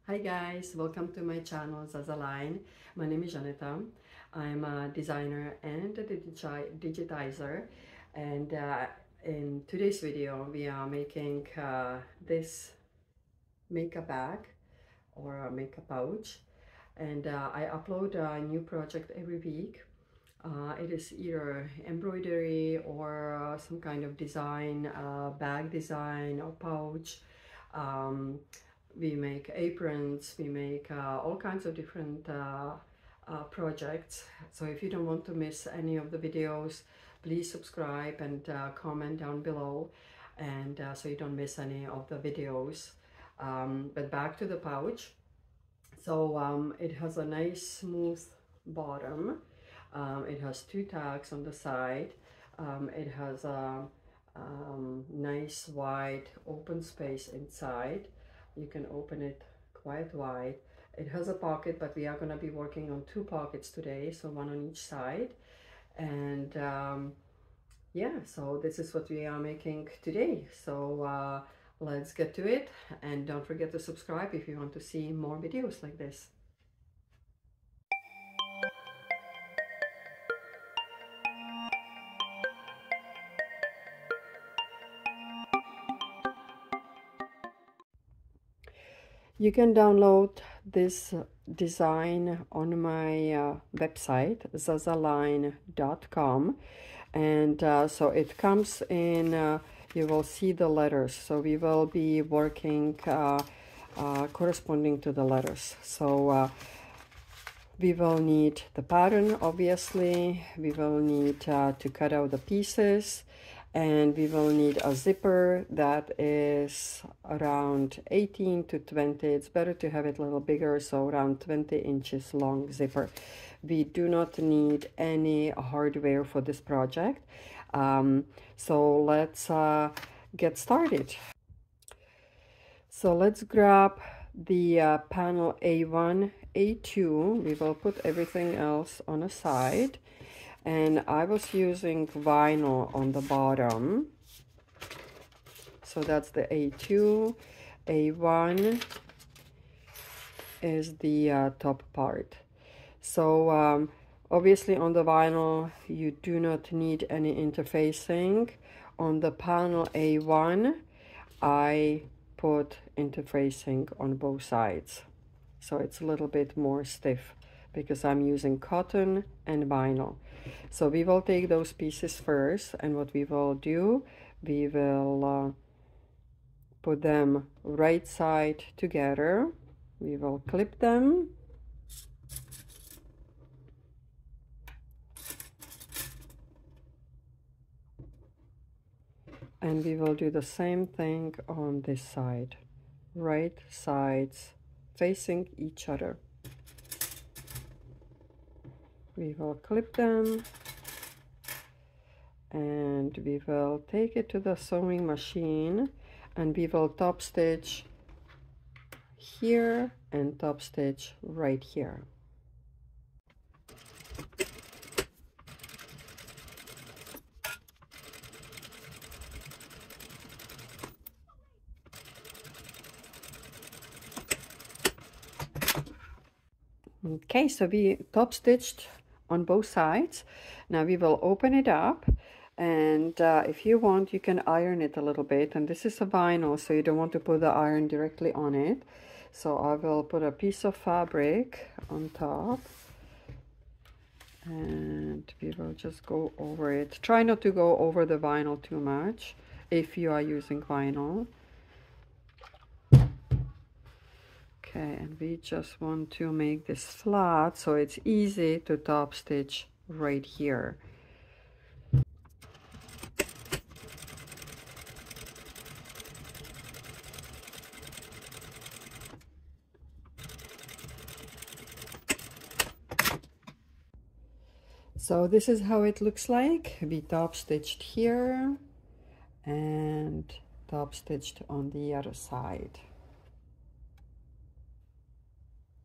Hi guys, welcome to my channel Zazaline. My name is Janeta. I'm a designer and a digitizer, and in today's video we are making this makeup bag or a makeup pouch, and I upload a new project every week. It is either embroidery or some kind of design, bag design or pouch. We make aprons, we make all kinds of different projects. So if you don't want to miss any of the videos, please subscribe and comment down below, and so you don't miss any of the videos. But back to the pouch. So it has a nice smooth bottom. It has two tags on the side. It has a nice wide open space inside. You can open it quite wide. It has a pocket, but we are going to be working on two pockets today, so one on each side. And yeah, so this is what we are making today. So let's get to it, and don't forget to subscribe if you want to see more videos like this. You can download this design on my website zazaline.com, and so it comes in, you will see the letters, so we will be working corresponding to the letters. So we will need the pattern, obviously, we will need to cut out the pieces, and we will need a zipper that is around 18 to 20. It's better to have it a little bigger, so around 20 inches long zipper. We do not need any hardware for this project. So let's get started. So let's grab the panel A1, A2. We will put everything else on a side. And I was using vinyl on the bottom. So that's the A2. A1 is the top part. So obviously on the vinyl you do not need any interfacing. On the panel A1 I put interfacing on both sides, so it's a little bit more stiff because I'm using cotton and vinyl. So we will take those pieces first, and what we will do, we will put them right side together. We will clip them. And we will do the same thing on this side. Right sides facing each other. We will clip them, and we will take it to the sewing machine, and we will top stitch here and top stitch right here. Okay, so we top stitched on both sides. Now we will open it up, and if you want you can iron it a little bit, and this is a vinyl, so you don't want to put the iron directly on it. So I will put a piece of fabric on top, and we will just go over it. Try not to go over the vinyl too much if you are using vinyl. Okay, and we just want to make this flat so it's easy to top stitch right here. So this is how it looks like. We top stitched here and top stitched on the other side.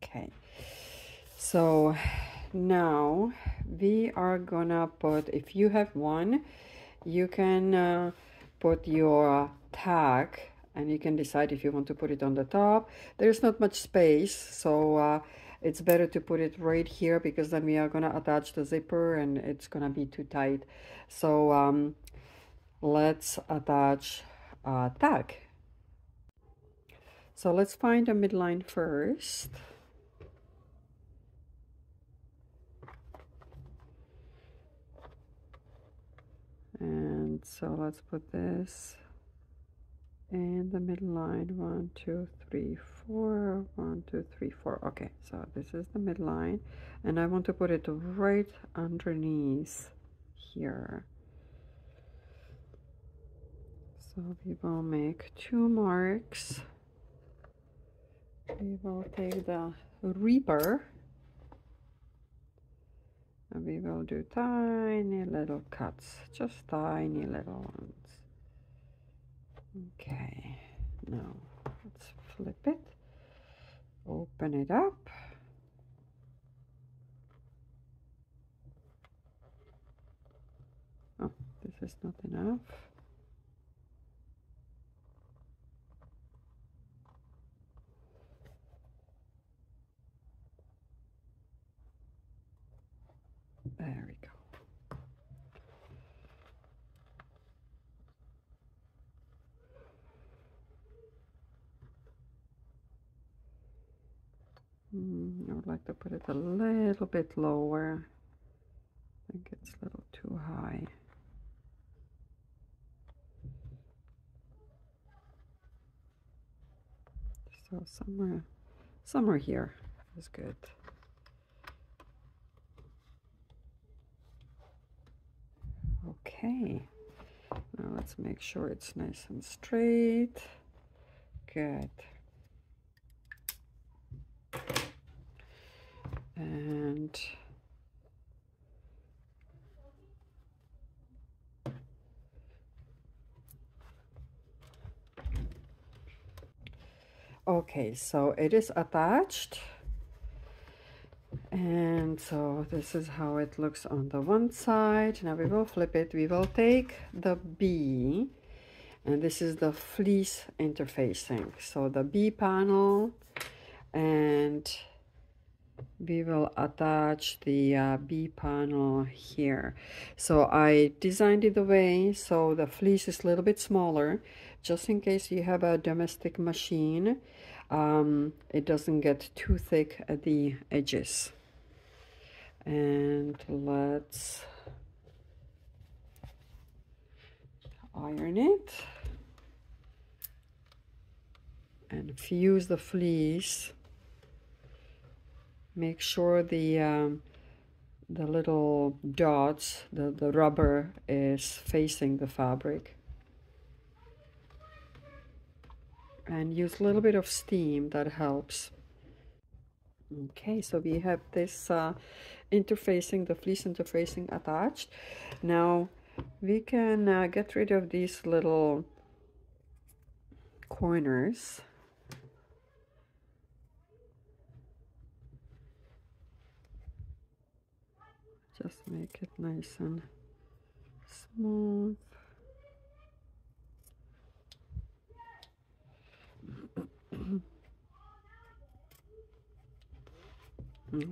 Okay, so now we are gonna put, if you have one, you can put your tag and you can decide if you want to put it on the top. There's not much space, so it's better to put it right here, because then we are going to attach the zipper and it's going to be too tight. So let's attach a tag. So let's find a midline first. And so let's put this in the midline. 1, 2, 3, 4. 1, 2, 3, 4. Okay, so this is the midline, and I want to put it right underneath here. So we will make 2 marks. We will take the Reaper and we will do tiny little cuts, just tiny little ones. Okay, now let's flip it, open it up. Oh, this is not enough. There we go. I would like to put it a little bit lower. I think it's a little too high. So somewhere here is good. Okay, now let's make sure it's nice and straight. Good. And okay, so it is attached, and so this is how it looks on the one side. Now we will flip it. We will take the B, and this is the fleece interfacing, so the B panel, and we will attach the B panel here. So I designed it the way so the fleece is a little bit smaller, just in case you have a domestic machine. It doesn't get too thick at the edges. And let's iron it and fuse the fleece. Make sure the little dots, the rubber is facing the fabric. And use a little bit of steam, that helps. Okay, so we have this interfacing, the fleece interfacing attached. Now we can get rid of these little corners. Just make it nice and smooth.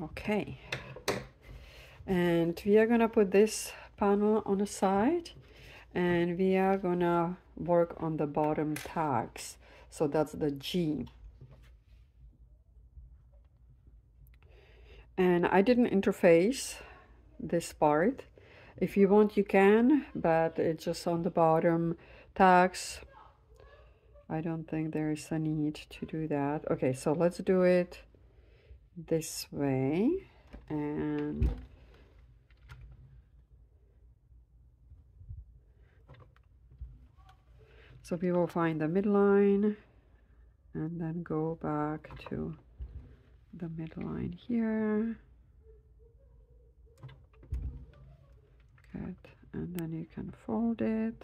Okay, and we are gonna put this panel on the side, and we are gonna work on the bottom tags. So that's the G. And I didn't interface this part. If you want, you can, but it's just on the bottom tags. I don't think there is a need to do that. Okay, so let's do it this way. And so we will find the midline and then go back to the midline here. Good, and then you can fold it.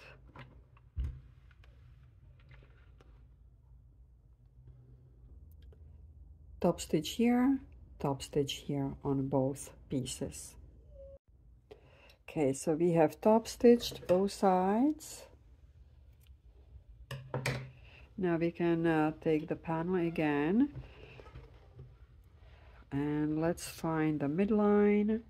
Top stitch here, top stitch here on both pieces. Okay, so we have top stitched both sides. Now we can take the panel again and let's find the midline.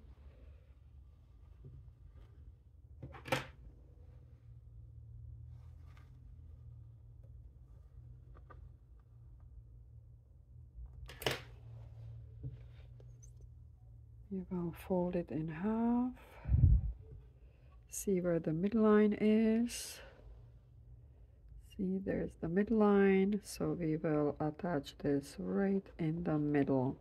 You will fold it in half. See where the midline is. See, there's the midline, so we will attach this right in the middle.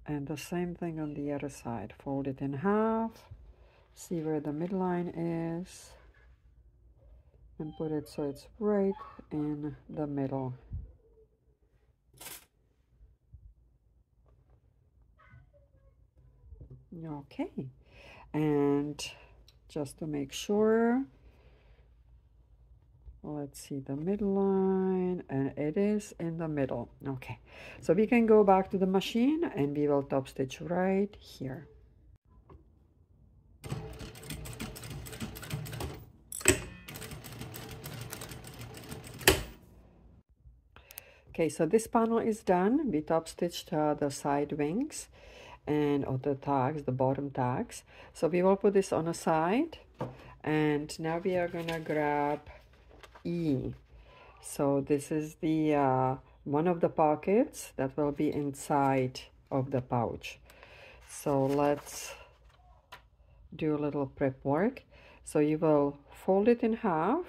And the same thing on the other side. Fold it in half. See where the midline is. And put it so it's right in the middle. Okay. And just to make sure, let's see the midline, and it is in the middle. Okay, so we can go back to the machine and we will top stitch right here. Okay, so this panel is done. We top stitched the side wings and the tags, the bottom tags. So we will put this on a side, and now we are gonna grab E. So this is the one of the pockets that will be inside of the pouch. So let's do a little prep work. So you will fold it in half.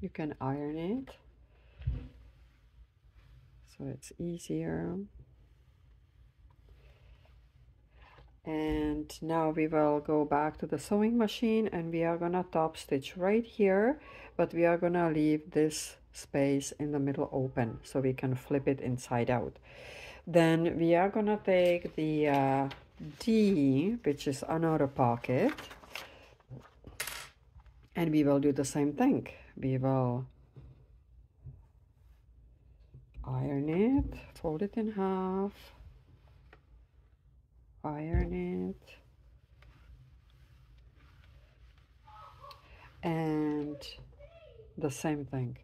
You can iron it so it's easier. And now we will go back to the sewing machine and we are gonna top stitch right here, but we are gonna leave this space in the middle open so we can flip it inside out. Then we are gonna take the D, which is another pocket, and we will do the same thing. We will iron it, fold it in half, iron it, and the same thing.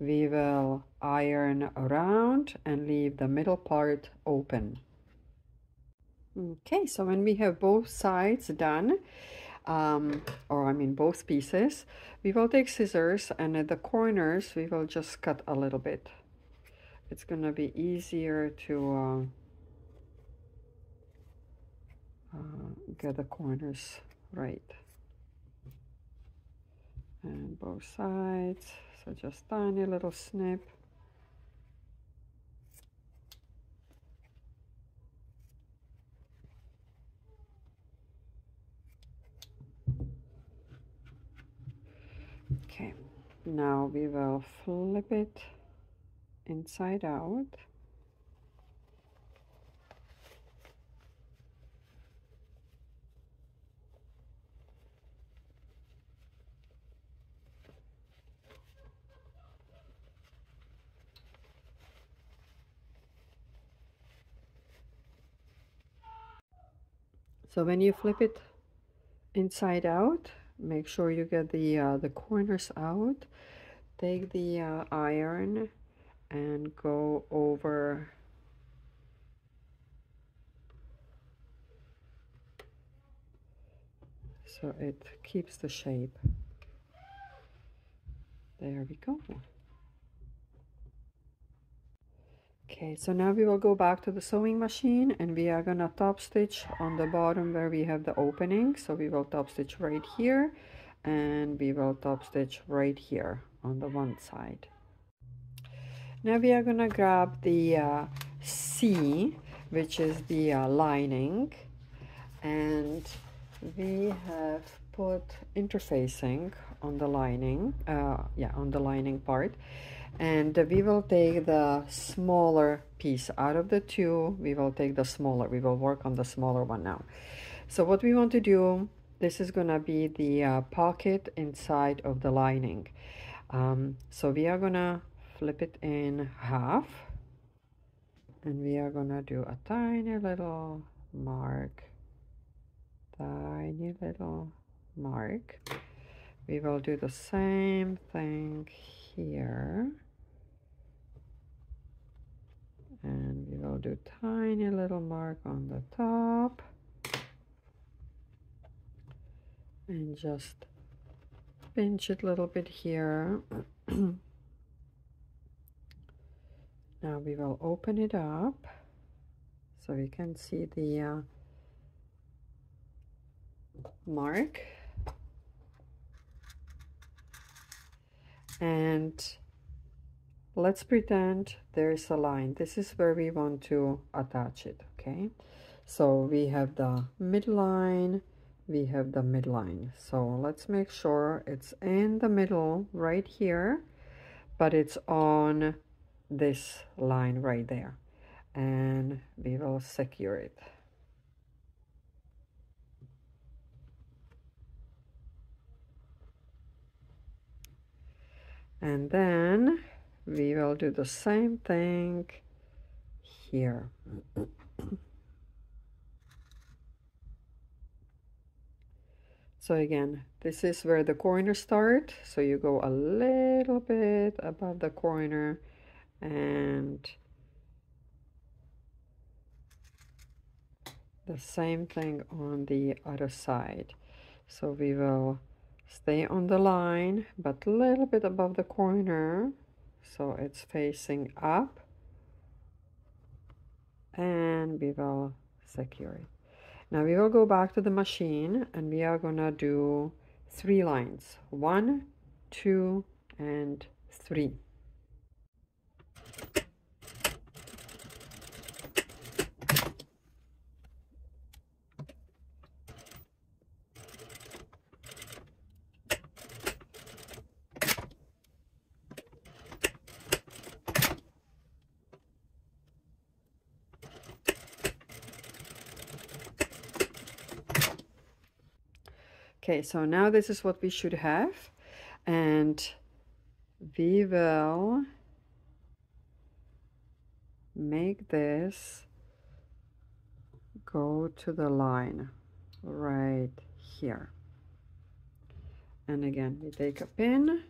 We will iron around and leave the middle part open. Okay, so when we have both sides done, or I mean both pieces, we will take scissors and at the corners we will just cut a little bit. It's gonna be easier to get the corners right. And both sides, so just tiny little snip. Okay, now we will flip it inside out. So when you flip it inside out, make sure you get the corners out. Take the iron and go over so it keeps the shape. There we go. Okay, so now we will go back to the sewing machine and we are gonna top stitch on the bottom where we have the opening. So we will top stitch right here and we will top stitch right here on the one side. Now we are gonna grab the C, which is the lining, and we have put interfacing on the lining, on the lining part. And we will take the smaller piece out of the two. We will take the smaller. We will work on the smaller one now. So what we want to do, this is gonna be the pocket inside of the lining. So we are gonna flip it in half. And we are gonna do a tiny little mark tiny little mark. We will do the same thing here. And we will do tiny little mark on the top. And just pinch it a little bit here. Now we will open it up so we can see the mark. And let's pretend there's a line. This is where we want to attach it, okay? So we have the midline, we have the midline. So let's make sure it's in the middle right here, but it's on this line right there. And we will secure it. And then we will do the same thing here. So again, this is where the corners start. So you go a little bit above the corner and the same thing on the other side. So we will stay on the line, but a little bit above the corner. So it's facing up. And we will secure it. Now we will go back to the machine and we are gonna do 3 lines. 1, 2, and 3. Okay, so now this is what we should have, and we will make this go to the line right here. And again, we take a pin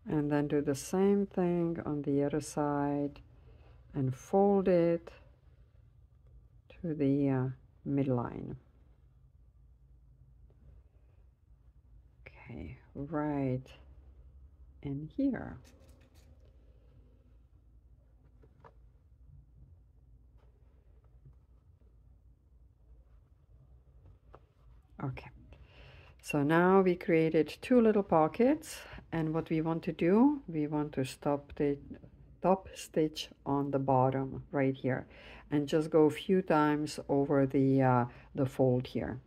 and then do the same thing on the other side and fold it to the midline. Okay, right in here. Okay, so now we created 2 little pockets, and what we want to do, we want to stop the top stitch on the bottom right here and just go a few times over the fold here.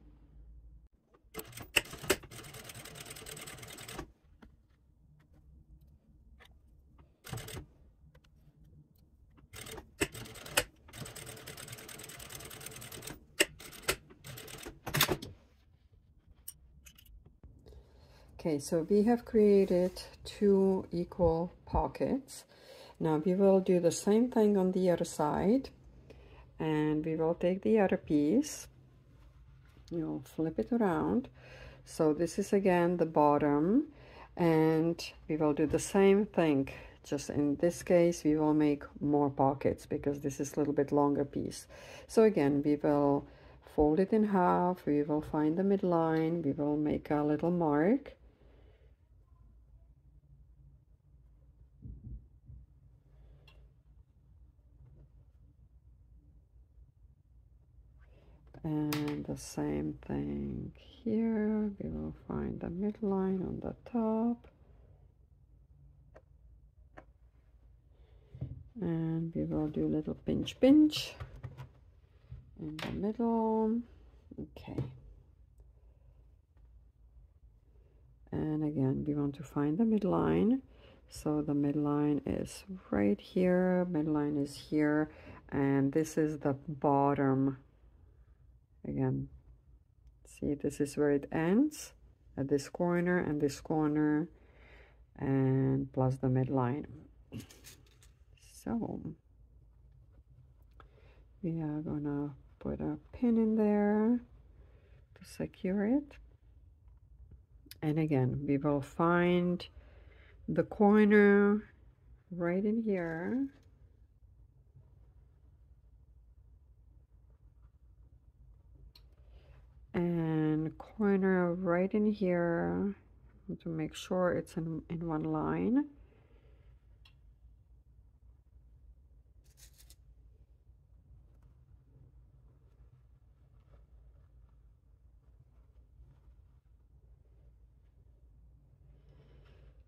Okay, so we have created 2 equal pockets. Now we will do the same thing on the other side, and we will take the other piece, you'll flip it around. So this is again the bottom, and we will do the same thing, just in this case we will make more pockets because this is a little bit longer piece. So again, we will fold it in half, we will find the midline, we will make a little mark. And the same thing here, we will find the midline on the top. And we will do a little pinch pinch in the middle. Okay. And again, we want to find the midline. So the midline is right here, midline is here, and this is the bottom. Again, see, this is where it ends, at this corner and this corner, and plus the midline. So we are gonna put a pin in there to secure it. And again, we will find the corner right in here. And corner right in here to make sure it's in one line.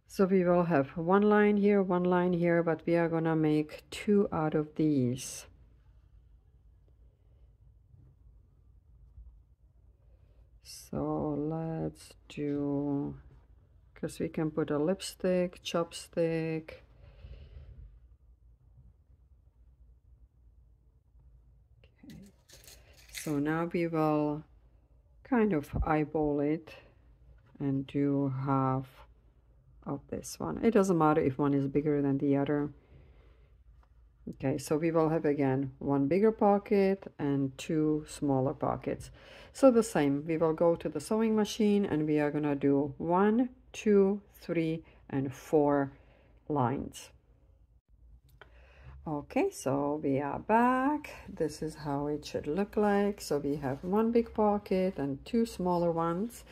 So we will have one line here, but we are gonna make two out of these. So let's do, because we can put a lipstick, chopstick. Okay. So now we will kind of eyeball it and do half of this one. It doesn't matter if one is bigger than the other. Okay, so we will have again one bigger pocket and two smaller pockets. So the same, we will go to the sewing machine and we are gonna do 1, 2, 3, and 4 lines. Okay, so we are back. This is how it should look like. So we have one big pocket and two smaller ones.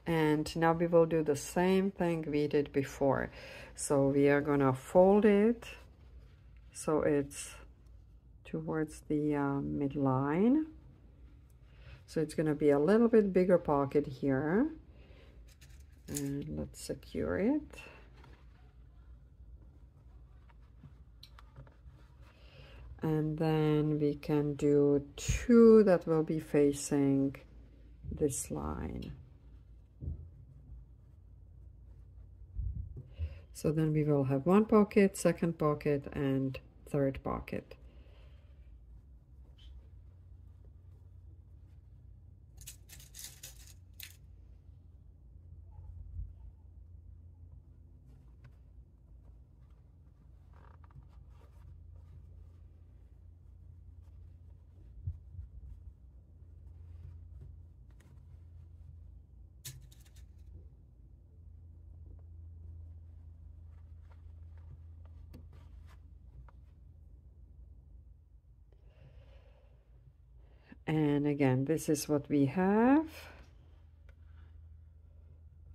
And now we will do the same thing we did before. So we are gonna fold it so it's towards the midline. So it's gonna be a little bit bigger pocket here. And let's secure it. And then we can do two that will be facing this line. So then we will have one pocket, second pocket, and third pocket. And again, this is what we have.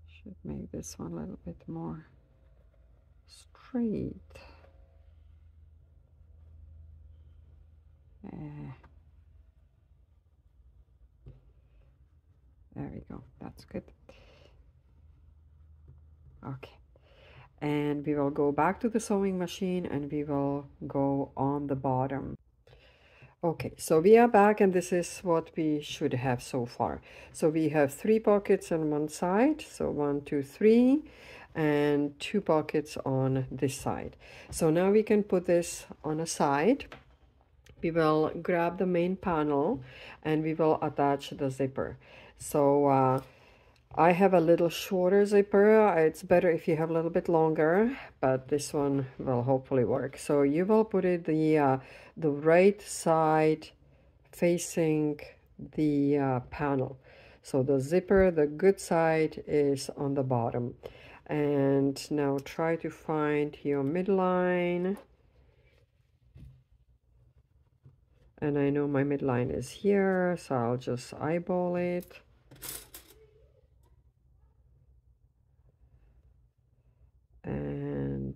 Should make this one a little bit more straight. There we go, that's good. Okay, and we will go back to the sewing machine and we will go on the bottom. Okay, so we are back and this is what we should have so far. So we have 3 pockets on one side, so 1, 2, 3, and 2 pockets on this side. So now we can put this on a side. We will grab the main panel and we will attach the zipper. So I have a little shorter zipper. It's better if you have a little bit longer, but this one will hopefully work. So you will put it the right side facing the panel. So the zipper, the good side is on the bottom. And now try to find your midline. And I know my midline is here, so I'll just eyeball it. And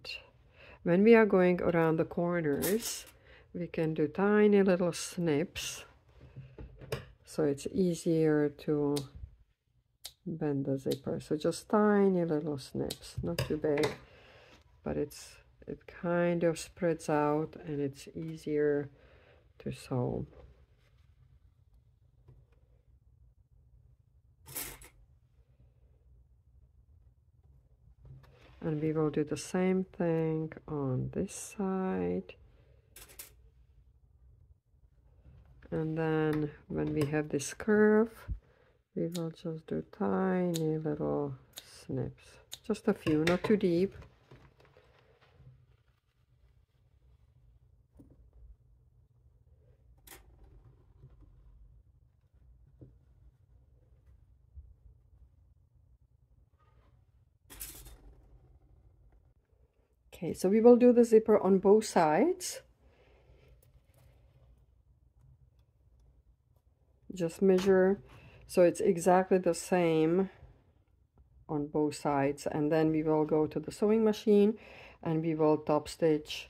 when we are going around the corners, we can do tiny little snips, so it's easier to bend the zipper. So just tiny little snips, not too big, but it kind of spreads out and it's easier to sew. And we will do the same thing on this side. And then when we have this curve, we will just do tiny little snips. Just a few, not too deep. Okay, so we will do the zipper on both sides. Just measure so it's exactly the same on both sides, and then we will go to the sewing machine and we will top stitch.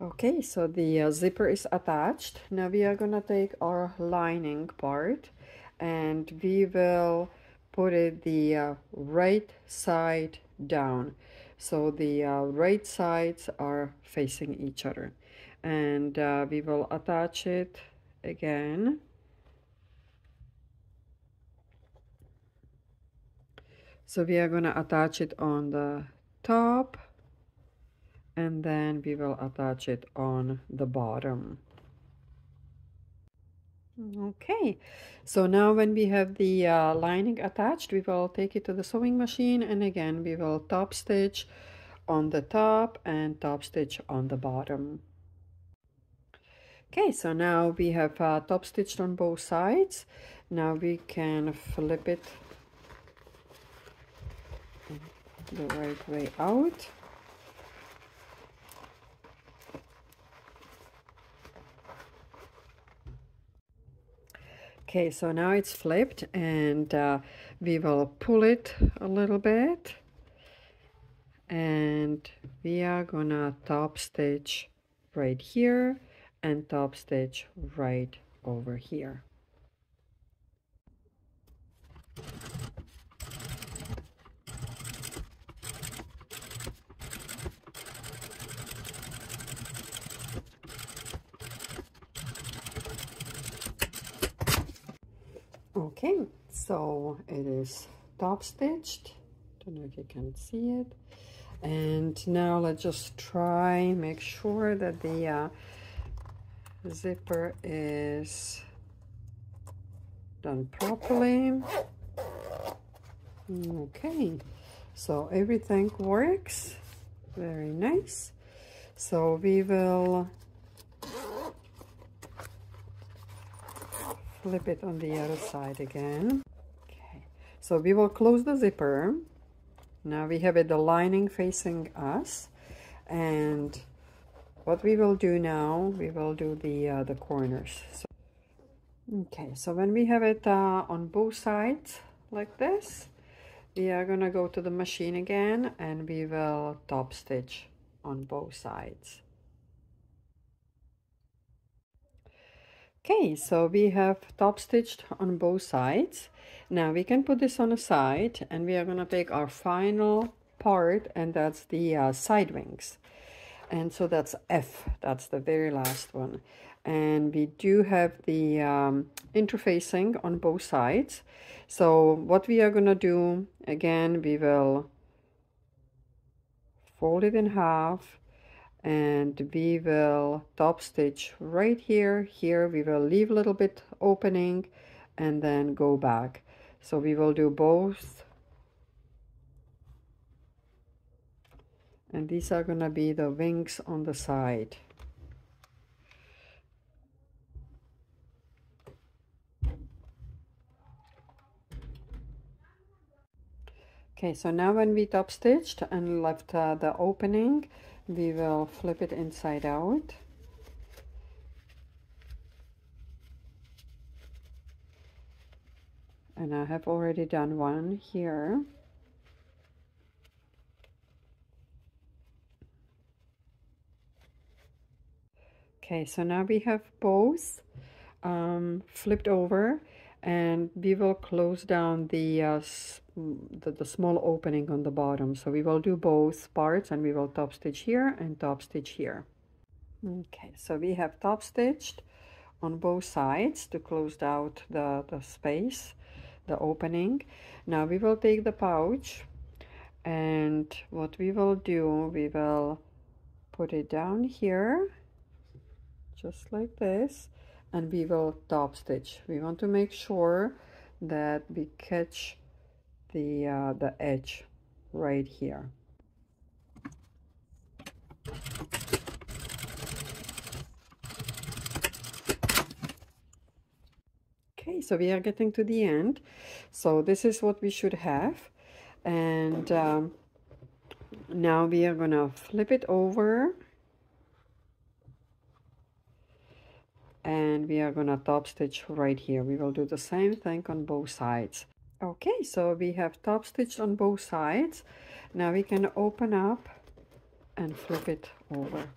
Okay, so the zipper is attached. Now we are gonna take our lining part and we will put it the right side down. So the right sides are facing each other. And we will attach it again. So we are gonna attach it on the top, and then we will attach it on the bottom. Okay, so now when we have the lining attached, we will take it to the sewing machine, and again we will top stitch on the top and top stitch on the bottom. Okay, so now we have top stitched on both sides. Now we can flip it the right way out. Okay, so now it's flipped, and we will pull it a little bit, and we are gonna top stitch right here and top stitch right over here. Okay, so it is top stitched. Don't know if you can see it. And now let's just try, make sure that the zipper is done properly. Okay, so everything works. Very nice. So we will flip it on the other side again. Okay, so we will close the zipper. Now we have it, the lining facing us, and what we will do now, we will do the corners. So, okay, so when we have it on both sides like this, we are gonna go to the machine again and we will top stitch on both sides. Okay, so we have top stitched on both sides. Now we can put this on a side, and we are gonna take our final part, and that's the side wings. And so that's F, that's the very last one. And we do have the interfacing on both sides. So what we are gonna do, again, we will fold it in half, and we will top stitch right here. Here we will leave a little bit opening and then go back. So we will do both, and these are gonna be the wings on the side. Okay, so now when we top stitched and left the opening, we will flip it inside out. And I have already done one here. Okay, so now we have both flipped over, and we will close down the small opening on the bottom. So we will do both parts, and we will top stitch here and top stitch here. Okay, so we have top stitched on both sides to close out the space, the opening. Now we will take the pouch, and what we will do, we will put it down here just like this, and we will top stitch. We want to make sure that we catch the edge right here. Okay, so we are getting to the end. So this is what we should have. And now we are gonna flip it over. And we are gonna top stitch right here. We will do the same thing on both sides. Okay, so we have top stitched on both sides. Now we can open up and flip it over.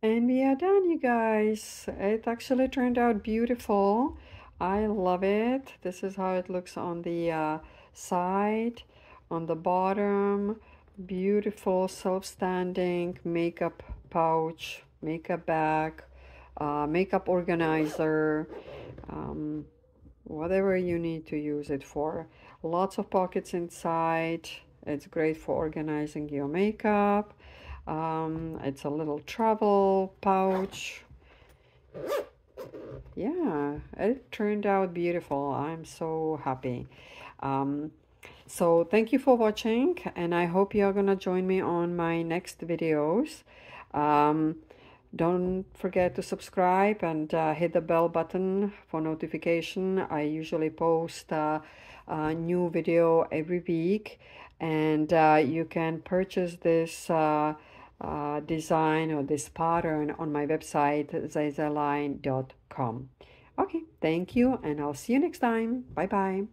And we are done, you guys. It actually turned out beautiful. I love it. This is how it looks on the side, on the bottom. Beautiful self-standing makeup pouch, makeup bag, makeup organizer, whatever you need to use it for. Lots of pockets inside. It's great for organizing your makeup. It's a little travel pouch. Yeah, it turned out beautiful. I'm so happy. So thank you for watching, and I hope you're gonna join me on my next videos. Don't forget to subscribe and hit the bell button for notification. I usually post a new video every week, and you can purchase this design or this pattern on my website, zayzaline.com. Okay, thank you, and I'll see you next time. Bye bye.